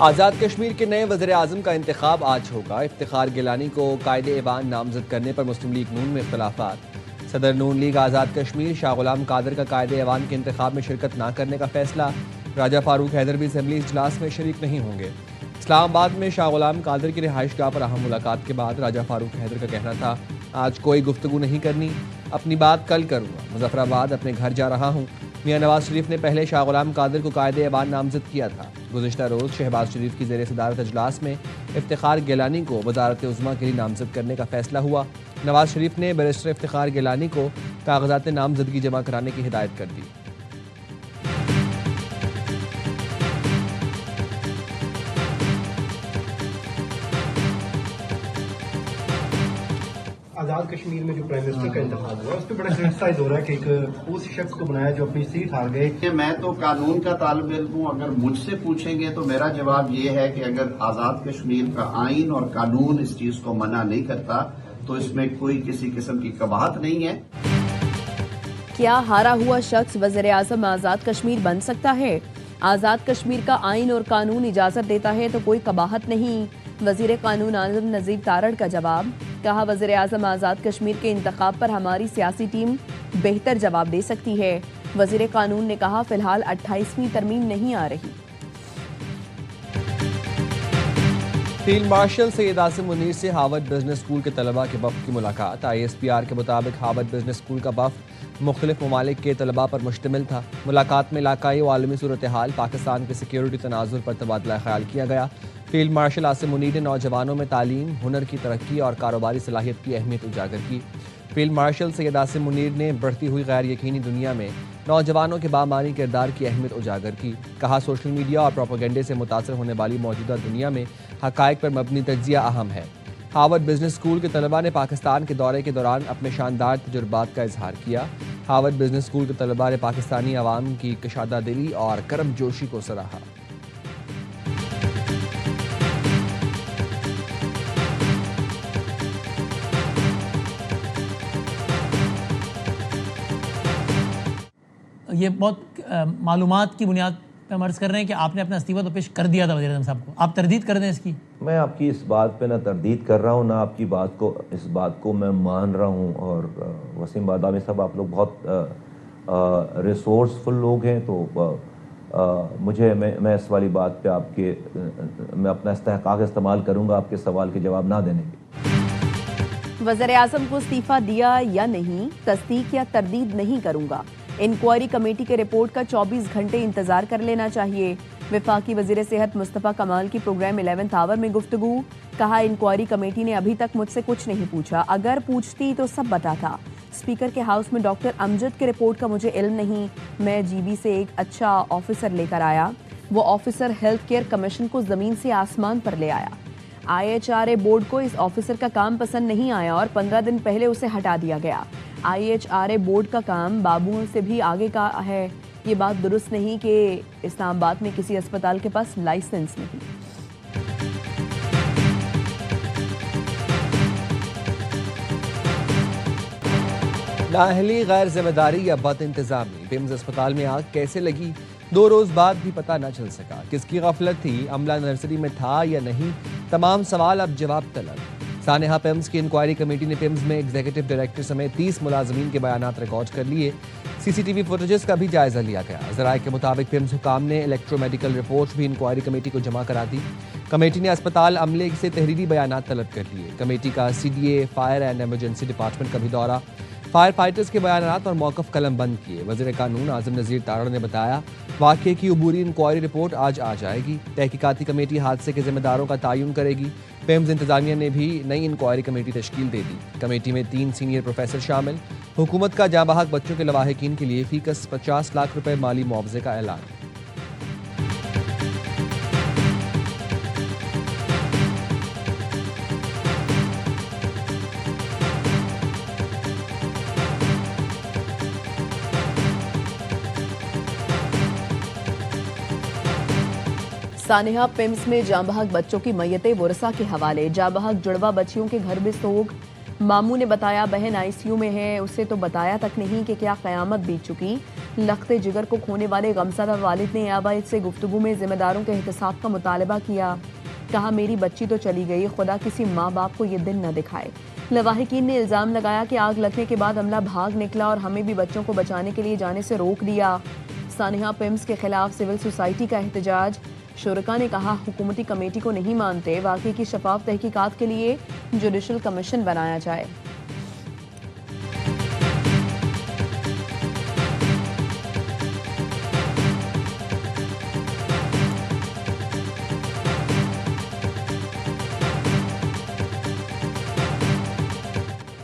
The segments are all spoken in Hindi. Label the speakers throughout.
Speaker 1: आज़ाद कश्मीर के नए वज़ीर आज़म का इंतखाब आज होगा। इफ्तिखार गिलानी को कायदे-ए-वान नामजद करने पर मुस्लिम लीग नून में इख्तलाफात। सदर नून लीग आज़ाद कश्मीर शाह गुलाम कादर का कायदे-ए-वान के इंतखाब में शिरकत न करने का फैसला। राजा फारूक हैदर भी असम्बली इजलास में शरीक नहीं होंगे। इस्लामाबाद में शाह गुलाम कादर की रिहाइश गाह पर अहम मुलाकात के बाद राजा फारूक हैदर का कहना था, आज कोई गुफ्तगू नहीं करनी, अपनी बात कल करूँगा। मुजफ्फराबाद अपने घर जा रहा हूँ। मियां नवाज शरीफ ने पहले शाह गुलाम कादर को कायदे-ए-वान नामजद किया था। गुज़िश्ता रोज़ शहबाज शरीफ की ज़ेर सदारत अजलास में इफ्तिखार गिलानी को वज़ारत उज़्मा के लिए नामजद करने का फैसला हुआ। नवाज शरीफ ने बैरिस्टर इफ्तिखार गिलानी को कागजात नामजदगी जमा कराने की हिदायत कर दी।
Speaker 2: आज़ाद कश्मीर में जो प्राइम मिनिस्टर का इंतखाब हुआ उस पर बड़ा क्रिटिसाइज हो रहा है कि एक उस शख्स को बनाया जो अपनी सीट हार गए।
Speaker 3: मैं तो कानून का तालिब इल्म हूँ। अगर मुझसे पूछेंगे तो मेरा जवाब ये है कि अगर आज़ाद कश्मीर का आइन और कानून इस चीज को मना नहीं करता तो इसमें कोई किसी किस्म की कबाहत नहीं है।
Speaker 4: क्या हारा हुआ शख्स वज़ीर आज़म आज़ाद कश्मीर बन सकता है? आज़ाद कश्मीर का आइन और कानून इजाज़त देता है तो कोई कबाहत नहीं। वज़ीर कानून आज़म नज़ीर तारड़ का जवाब। कहा, वज़ीर आज़म आज़ाद कश्मीर के इंतखाब पर हमारी सियासी टीम बेहतर जवाब दे सकती है। वज़ीर कानून ने कहा, फिलहाल 28वीं तरमीम नहीं आ रही।
Speaker 1: फील्ड मार्शल सैयद आसिम मुनीर से हार्वर्ड बिजनेस स्कूल के तलबा के वफ़द की मुलाकात। ISPR के मुताबिक हार्वर्ड बिजनेस स्कूल का वफ़द मुख्तलिफ ममालिक के तलबा पर मुश्तमिल था। मुलाकात में इलाकाई व आलमी सूरत हाल, पाकिस्तान के सिक्योरिटी तनाजुर पर तबादला ख्याल किया गया। फील्ड मार्शल आसिम मुनीर ने नौजवानों में तालीम, हुनर की तरक्की और कारोबारी सलाहियत की अहमियत उजागर की। फील्ड मार्शल सैयद आसिम मुनीर ने बढ़ती हुई गैर यकीनी दुनिया में नौजवानों के बामानी किरदार की अहमियत उजागर की। कहा, सोशल मीडिया और प्रोपेगेंडे से मुतासर होने वाली मौजूदा दुनिया में हक़ाइक़ पर मबनी तज्ज़िया अहम है। हार्वर्ड बिजनेस स्कूल के तलबा ने पाकिस्तान के दौरे के दौरान अपने शानदार तजुर्बात का इजहार किया। हार्वर्ड बिजनेस स्कूल के तलबा ने पाकिस्तानी अवाम की कशादा दिली और करम जोशी को सराहा।
Speaker 5: ये बहुत मालूमात की बुनियाद पे हम अर्ज़ कर रहे हैं कि आपने अपना इस्तीफ़ा तो पेश कर दिया था वज़ीर आज़म साहब को, आप तरदीद कर दें इसकी?
Speaker 6: मैं आपकी इस बात पे ना तरदीद कर रहा हूँ ना आपकी बात को, इस बात को मैं मान रहा हूँ। और वसीम बादामी साहब, आप लोग बहुत रिसोर्सफुल लोग हैं, तो मुझे मैं इस वाली बात पे आपके मैं अपना इस्तेहकाक इस्तेमाल करूँगा आपके सवाल के जवाब ना देने के।
Speaker 4: वज़ीर आज़म को इस्तीफ़ा दिया या नहीं, तस्दीक या तरदीद नहीं करूँगा। इंक्वायरी कमेटी के रिपोर्ट का 24 घंटे इंतजार कर लेना चाहिए। वफाकी वज़ीर सेहत मुस्तफ़ा कमाल की प्रोग्राम 11th आवर में गुफ्तगू। कहा, इंक्वायरी कमेटी ने अभी तक मुझसे कुछ नहीं पूछा, अगर पूछती तो सब बताता। स्पीकर के हाउस में डॉक्टर अमजद के रिपोर्ट का मुझे इल्म नहीं। मैं GB से एक अच्छा ऑफिसर लेकर आया। वो ऑफिसर हेल्थ केयर कमीशन को ज़मीन से आसमान पर ले आया। IHRA बोर्ड को इस ऑफिसर का काम पसंद नहीं आया और 15 दिन पहले उसे हटा दिया गया। IHRA बोर्ड का काम बाबुओं से भी आगे का है। ये बात दुरुस्त नहीं कि इस्लामाबाद में किसी अस्पताल के पास लाइसेंस नहीं।
Speaker 1: नाअहली, गैर जिम्मेदारी या बद इंतजामी, पिम्स अस्पताल में आग कैसे लगी, 2 रोज बाद भी पता न चल सका। किसकी गफलत थी, अमला नर्सरी में था या नहीं, तमाम सवाल अब जवाब तलब। सानेहा पिम्स की इंक्वायरी कमेटी ने पिम्स में एग्जीक्यूटिव डायरेक्टर समेत 30 मुलाजमीन के बयानात रिकॉर्ड कर लिए। CCTV फुटेजेस का भी जायजा लिया गया। ज़राए के मुताबिक पिम्स हुकाम ने इलेक्ट्रोमेडिकल रिपोर्ट भी इंक्वायरी कमेटी को जमा करा दी। कमेटी ने अस्पताल अमले से तहरीरी बयानात तलब कर लिए। कमेटी का CDA, fire and emergency department का भी दौरा। फायर फाइटर्स के बयानात और मौकफ कलम बंद किए। वज़ीर कानून आज़म नज़ीर तारड़ ने बताया, वाक़े की अबूरी इंक्वायरी रिपोर्ट आज आ जाएगी। तहकीकाती कमेटी हादसे के जिम्मेदारों का तयन करेगी। पिम्स इंतजामिया ने भी नई इंक्वायरी कमेटी तश्कील दे दी। कमेटी में 3 सीनियर प्रोफेसर शामिल। हुकूमत का जाँबहक बच्चों के लवाहिकीन के लिए फीकस 50 लाख रुपए माली मुआवजे का ऐलान।
Speaker 4: सानेहा पिम्स में जांबहक बच्चों की मैयतें वरसा के हवाले। जांबहक जुड़वा बच्चियों के घर में सोग। मामू ने बताया बहन ICU में है, उसे तो बताया तक नहीं कि क्या क़यामत बीत चुकी। लख्ते जिगर को खोने वाले गमज़दा वालिद ने आबाद से गुफ्तगू में जिम्मेदारों के एहतसाब का मुतालबा किया। कहा, मेरी बच्ची तो चली गई, खुदा किसी माँ बाप को ये दिन न दिखाए। लवाहिकीन ने इल्ज़ाम लगाया कि आग लगने के बाद अमला भाग निकला और हमें भी बच्चों को बचाने के लिए जाने से रोक दिया। सानिया पिम्स के खिलाफ सिविल सोसाइटी का एहतजाज। शुरका ने कहा, हुकूमती कमेटी को नहीं मानते, वाक़े की शफाफ तहकीकात के लिए जुडिशल कमीशन बनाया जाए।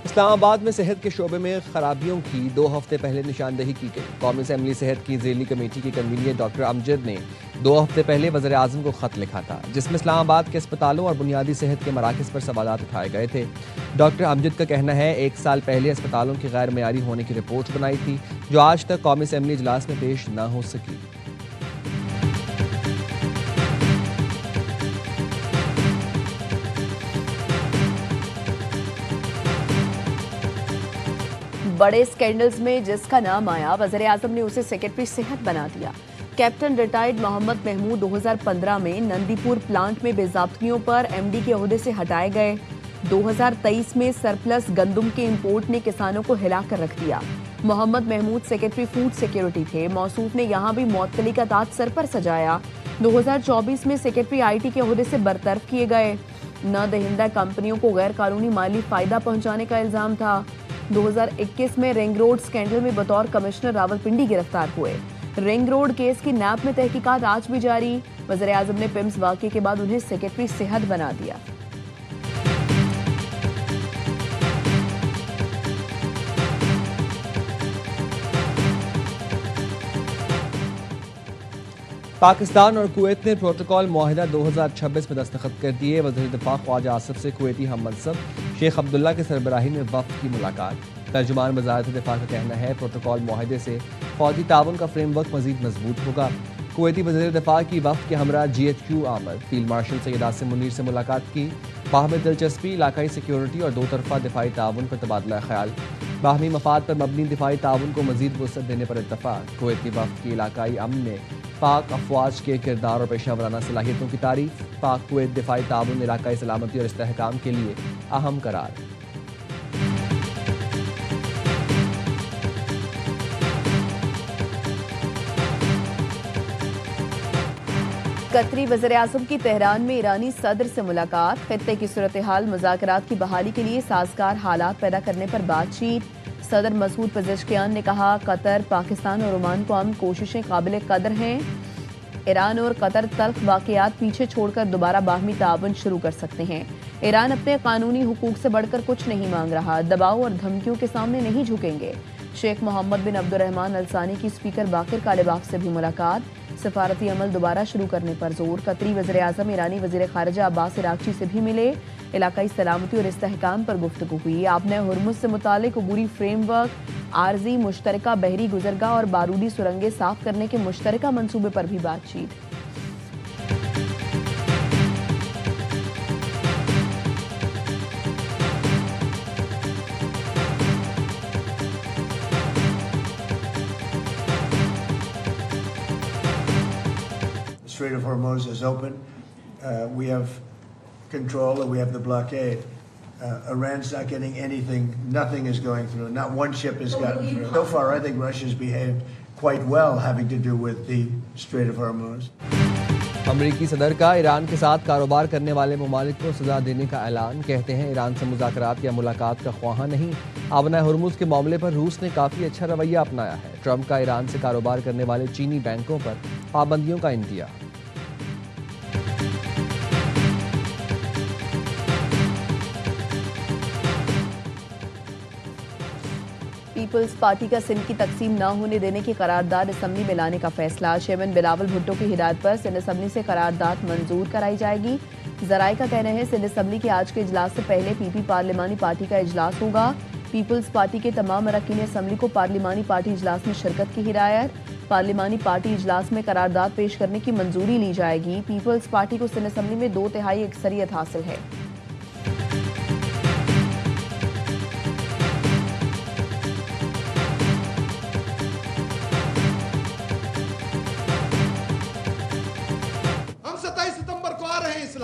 Speaker 1: इस्लामाबाद में सेहत के शोबे में खराबियों की 2 हफ्ते पहले निशानदेही की गई। कौमी असम्बली सेहत की ज़ेली कमेटी के कन्वीनर डॉक्टर अमजद ने 2 हफ्ते पहले वज़ीर आज़म को ख़त लिखा था, जिसमें इस्लामाबाद के अस्पतालों और बुनियादी सेहत के मराकज़ पर सवालात उठाए गए थे। डॉक्टर अमजद का कहना है, 1 साल पहले अस्पतालों की गैर मयारी होने की रिपोर्ट बनाई थी, जो आज तक कौमी असम्बली इजलास में पेश न हो सकी।
Speaker 4: बड़े स्कैंडल्स में जिसका नाम आया, वज़ीर आज़म ने उसे सेक्रेटरी सेहत बना दिया। कैप्टन रिटायर्ड मोहम्मद महमूद 2015 में नंदीपुर प्लांट में बेज़ाब्तियों पर एमडी के ओहदे से हटाए गए। 2023 में सरप्लस गंदम के इंपोर्ट ने किसानों को हिलाकर रख दिया। Mohammad Mahmood secretary food security थे। मौसूफ ने यहाँ भी मुअत्तली का ताज सर पर सजाया। 2024 में सेक्रेटरी आईटी के ओहदे से बरतरफ किए गए। न दहिंदा कंपनियों को गैर कानूनी माली फायदा पहुंचाने का इल्जाम था। 2021 में रिंग रोड स्कैंडल में बतौर कमिश्नर रावलपिंडी गिरफ्तार हुए। रिंग रोड केस की नैब में तहकीकात आज भी जारी। वज़ीर आज़म ने पिम्स वाक़े के बाद उन्हें सेक्रेटरी सेहत बना दिया।
Speaker 1: पाकिस्तान और कुवैत ने प्रोटोकॉल मुआहिदा 2026 में दस्तखत कर दिए। वज़ीर दिफा ख्वाजा आसिफ से कुवैती हम मनसब शेख अब्दुल्ला की सरबराही में वफ़द की मुलाकात। तर्जुमान वज़ारत दिफा का कहना है, प्रोटोकॉल मुआहिदे से फौजी ताउन का फ्रेमवर्क मज़ीद मजबूत होगा। कुवैती वज़ीर दिफा की वफ़द के हमरा GHQ आमद फील्ड मार्शल सैयद आसिम मुनीर से मुलाकात की। बाहमी दिलचस्पी, इलाकाई सिक्योरिटी और 2 तरफ़ा दिफाई ताउन पर तबादला ख्याल। बाहमी मफाद पर मबनी दिफाई ताउन को मज़ीद वसअत देने पर इत्तफ़ाक़। कुवैती वफ़द की इलाकाई अमन में पाक अफवाज के किरदार और पेशा वराना सलाहियतों की तारीफ। पाक कुवैत दिफाई ताउन इलाकाई सलामती और इस्तेहकाम के लिए अहम करार।
Speaker 4: कतरी वज़ीर आज़म की तेहरान में ईरानी सदर से मुलाकात। खित्ते की सूरत हाल, मुज़ाकरात की बहाली के लिए साजगार हालात पैदा करने पर बातचीत। सदर मसूद पेज़ेश्कियान ने कहा, कतर, पाकिस्तान और ओमान को हम कोशिशें काबिल कदर हैं। ईरान और कतर तल्ख वाक़यात पीछे छोड़कर दोबारा बाहमी ताउन शुरू कर सकते हैं। ईरान अपने कानूनी हुकूक से बढ़कर कुछ नहीं मांग रहा, दबाव और धमकियों के सामने नहीं झुकेंगे। शेख मोहम्मद बिन अब्दुर्रहमान अल सानी की स्पीकर बाकिर कालिबाफ से भी मुलाकात। सफारती अमल दोबारा शुरू करने पर जोर। कतरी वज़ीर आज़म ईरानी वज़ीर ख़ारिजा अब्बास इराक़ची से भी मिले। इलाकाई सलामती और इस्तेहकाम पर गुफ्तगू हुई। आपने हुर्मुज़ से मुतालिक अबूरी फ्रेमवर्क, आर्जी मुश्तरका बहरी गुज़रगाह और बारूदी सुरंगें साफ करने के मुश्तरका मंसूबे पर भी बातचीत।
Speaker 7: Strait of Hormuz is open. We have control and we have the blockade. Iran's not getting anything. Nothing is going through. Not one ship has gotten through. So far, I think Russia's behaved quite well having to do with the Strait of Hormuz.
Speaker 1: अमरीकी सदर का ईरान के साथ कारोबार करने वाले ममालिक को सजा देने का ऐलान। कहते हैं ईरान से मुज़ाकरात या मुलाकात का ख्वाहा नहीं। आबना हुर्मुज़ के मामले पर रूस ने काफ़ी अच्छा रवैया अपनाया है। ट्रंप का ईरान से कारोबार करने वाले चीनी बैंकों पर पाबंदियों का इंतज़ार।
Speaker 4: पीपल्स पार्टी का सिंध की तकसीम न होने देने की करारदाद असम्बली में लाने का फैसला। चेयरमैन बिलावल भुट्टो की हिदायत पर सिंध असम्बली से करारदाद मंजूर कराई जाएगी। जराए का कहना है, सिंध असम्बली के आज के इजलास से पहले पीपी पार्लिमानी पार्टी का इजलास होगा। पीपल्स पार्टी के तमाम अरकान असम्बली को पार्लिमानी पार्टी इजलास में शिरकत की हिदायत। पार्लिमानी पार्टी इजलास में करारदाद पेश करने की मंजूरी ली जाएगी। पीपल्स पार्टी को सिंध असम्बली में 2/3 अक्सरियत हासिल है।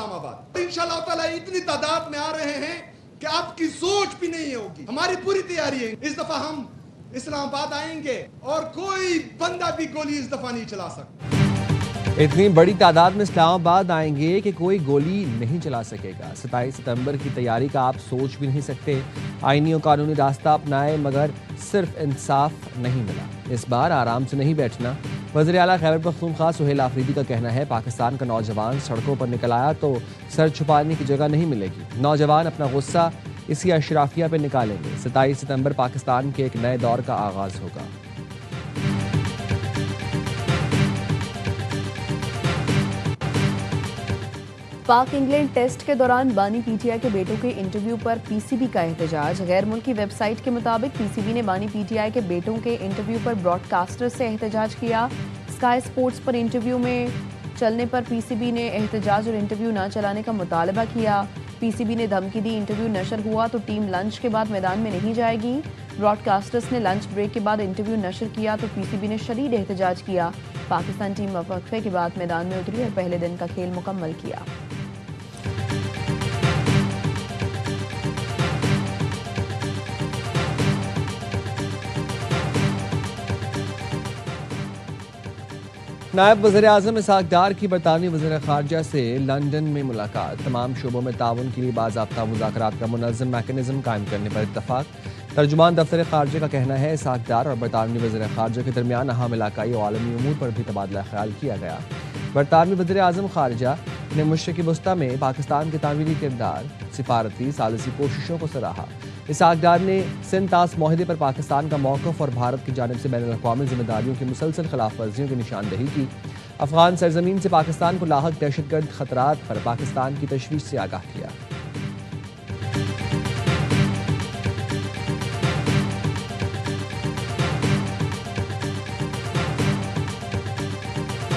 Speaker 8: इस्लामाबाद। इंशाल्लाह ताला इतनी तादाद में आ रहे हैं कि आपकी सोच भी नहीं होगी। हमारी पूरी तैयारी है। इस दफा हम इस्लामाबाद आएंगे और कोई बंदा भी गोली इस दफा नहीं चला सकता।
Speaker 1: इतनी बड़ी तादाद में इस्लामाबाद आएंगे कि कोई गोली नहीं चला सकेगा। 27 सितंबर की तैयारी का आप सोच भी नहीं सकते। आईनी और कानूनी रास्ता अपनाए मगर सिर्फ इंसाफ नहीं मिला। इस बार आराम से नहीं बैठना। वज़ीर आला खैबर पख्तूनख्वा सुहेल आफरीदी का कहना है, पाकिस्तान का नौजवान सड़कों पर निकल आया तो सर छुपाने की जगह नहीं मिलेगी। नौजवान अपना गुस्सा इसी अशराफिया पर निकालेंगे। 27 सितंबर पाकिस्तान के एक नए दौर का आगाज होगा।
Speaker 4: पाक इंग्लैंड टेस्ट के दौरान बानी पीटीआई के बेटों के इंटरव्यू पर पीसीबी का एहतजाज। गैर मुल्की वेबसाइट के मुताबिक पीसीबी ने बानी पीटीआई के बेटों के इंटरव्यू पर ब्रॉडकास्टर से एहतजाज किया। स्काई स्पोर्ट्स पर इंटरव्यू में चलने पर पीसीबी ने एहतजाज और इंटरव्यू न चलाने का मुतालबा किया। पीसीबी ने धमकी दी, इंटरव्यू नशर हुआ तो टीम लंच के बाद मैदान में नहीं जाएगी। ब्रॉडकास्टर्स ने लंच ब्रेक के बाद इंटरव्यू नशर किया तो पीसीबी ने शदीद एहतजाज किया। पाकिस्तान टीम वक्फे के बाद मैदान में उतरी और पहले दिन का खेल मुकम्मल किया।
Speaker 1: नायब वज़ीर आज़म इसहाक़ डार की बरतानवी वज़ीर ख़ारजा से लंदन में मुलाकात। तमाम शोबों में ताउन के लिए बाज़ाब्ता मुज़ाकरात का मुनज़्ज़म मैकेनिज़्म कायम करने पर इत्तफ़ाक़। तर्जुमान दफ्तर ख़ारजा का कहना है, इसहाक़ डार और बरतानवी वज़ीर ख़ारजा के दरमियान अहम इलाक़ाई और आलमी उमूर पर भी तबादला ख़्याल किया गया। बरतानवी वज़ीर आज़म ख़ारजा ने मशरिक़ी वस्ता में पाकिस्तान के तामीरी किरदार, सिफारती सालिसी कोशिशों को सराहा। इसहाक़ डार ने सिंध तास मुआहदे पर पाकिस्तान का मौक़िफ़ और भारत की जानिब से बैनुल अक़वामी ज़िम्मेदारियों की मुसलसल खिलाफ वर्जियों की निशानदही की। अफ़गान सरज़मीन से पाकिस्तान को लाहक दहशतगर्द ख़तरात पर पाकिस्तान की तशवीश से आगाह किया।